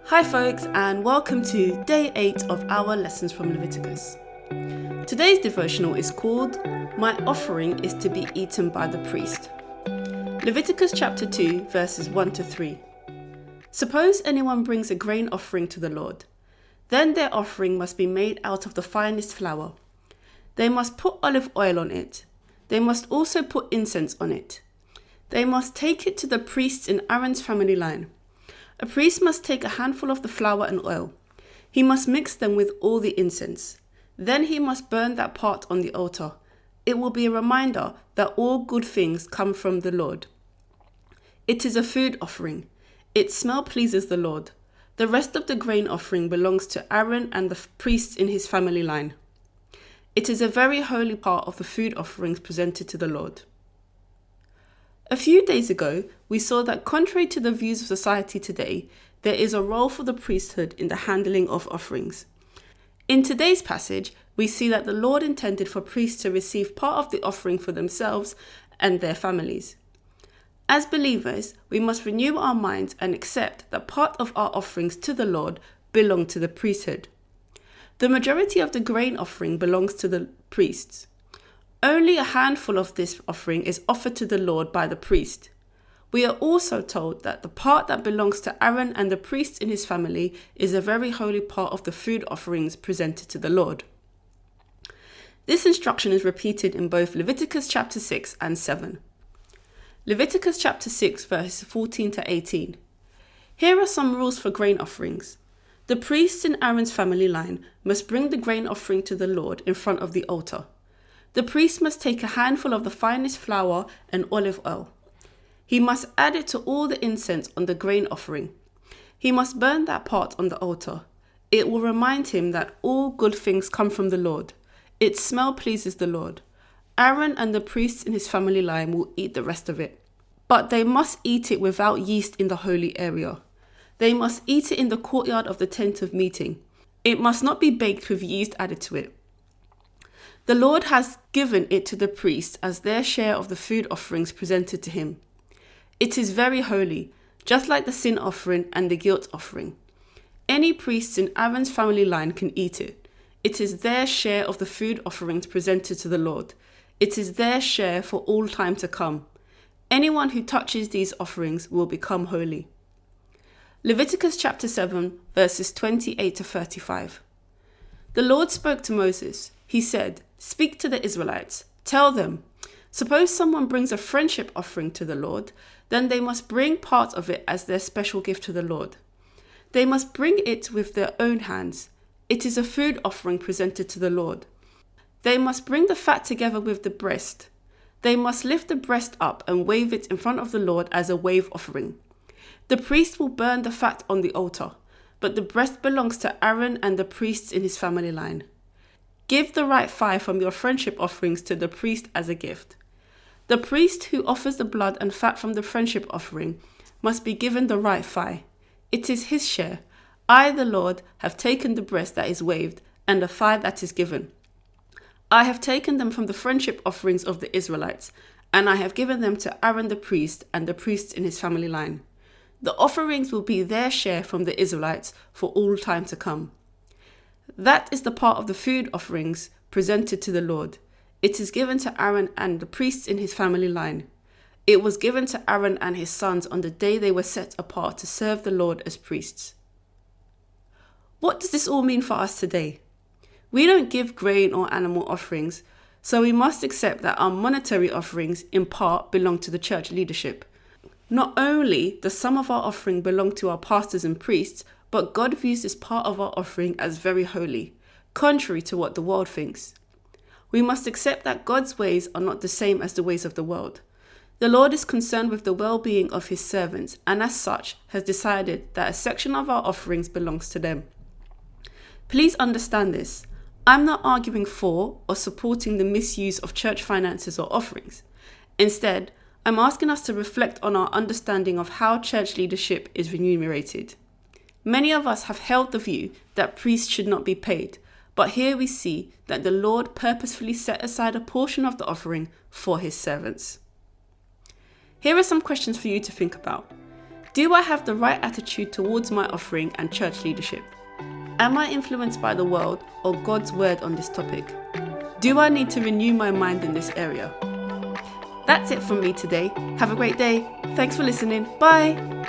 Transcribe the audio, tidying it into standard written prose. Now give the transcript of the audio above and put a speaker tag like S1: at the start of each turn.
S1: Hi folks, and welcome to day 8 of our lessons from Leviticus. Today's devotional is called My Offering is to be Eaten by the Priest. Leviticus chapter 2 verses 1 to 3. Suppose anyone brings a grain offering to the Lord. Then their offering must be made out of the finest flour. They must put olive oil on it. They must also put incense on it. They must take it to the priests in Aaron's family line. A priest must take a handful of the flour and oil. He must mix them with all the incense. Then he must burn that part on the altar. It will be a reminder that all good things come from the Lord. It is a food offering. Its smell pleases the Lord. The rest of the grain offering belongs to Aaron and the priests in his family line. It is a very holy part of the food offerings presented to the Lord. A few days ago, we saw that contrary to the views of society today, there is a role for the priesthood in the handling of offerings. In today's passage, we see that the Lord intended for priests to receive part of the offering for themselves and their families. As believers, we must renew our minds and accept that part of our offerings to the Lord belong to the priesthood. The majority of the grain offering belongs to the priests. Only a handful of this offering is offered to the Lord by the priest. We are also told that the part that belongs to Aaron and the priests in his family is a very holy part of the food offerings presented to the Lord. This instruction is repeated in both Leviticus chapter 6 and 7. Leviticus chapter 6 verses 14 to 18. Here are some rules for grain offerings. The priests in Aaron's family line must bring the grain offering to the Lord in front of the altar. The priest must take a handful of the finest flour and olive oil. He must add it to all the incense on the grain offering. He must burn that part on the altar. It will remind him that all good things come from the Lord. Its smell pleases the Lord. Aaron and the priests in his family line will eat the rest of it. But they must eat it without yeast in the holy area. They must eat it in the courtyard of the tent of meeting. It must not be baked with yeast added to it. The Lord has given it to the priests as their share of the food offerings presented to him. It is very holy, just like the sin offering and the guilt offering. Any priests in Aaron's family line can eat it. It is their share of the food offerings presented to the Lord. It is their share for all time to come. Anyone who touches these offerings will become holy. Leviticus chapter 7 verses 28 to 35. The Lord spoke to Moses. He said, "Speak to the Israelites. Tell them, suppose someone brings a friendship offering to the Lord, then they must bring part of it as their special gift to the Lord. They must bring it with their own hands. It is a food offering presented to the Lord. They must bring the fat together with the breast. They must lift the breast up and wave it in front of the Lord as a wave offering. The priest will burn the fat on the altar, but the breast belongs to Aaron and the priests in his family line. Give the right thigh from your friendship offerings to the priest as a gift. The priest who offers the blood and fat from the friendship offering must be given the right thigh. It is his share. I, the Lord, have taken the breast that is waved and the thigh that is given. I have taken them from the friendship offerings of the Israelites, and I have given them to Aaron the priest and the priests in his family line. The offerings will be their share from the Israelites for all time to come. That is the part of the food offerings presented to the Lord. It is given to Aaron and the priests in his family line. It was given to Aaron and his sons on the day they were set apart to serve the Lord as priests. What does this all mean for us today? We don't give grain or animal offerings, so we must accept that our monetary offerings in part belong to the church leadership. Not only does some of our offering belong to our pastors and priests, but God views this part of our offering as very holy, contrary to what the world thinks. We must accept that God's ways are not the same as the ways of the world. The Lord is concerned with the well-being of his servants, and as such has decided that a section of our offerings belongs to them. Please understand this. I'm not arguing for or supporting the misuse of church finances or offerings. Instead, I'm asking us to reflect on our understanding of how church leadership is remunerated. Many of us have held the view that priests should not be paid, but here we see that the Lord purposefully set aside a portion of the offering for his servants. Here are some questions for you to think about. Do I have the right attitude towards my offering and church leadership? Am I influenced by the world or God's word on this topic? Do I need to renew my mind in this area? That's it from me today. Have a great day. Thanks for listening. Bye.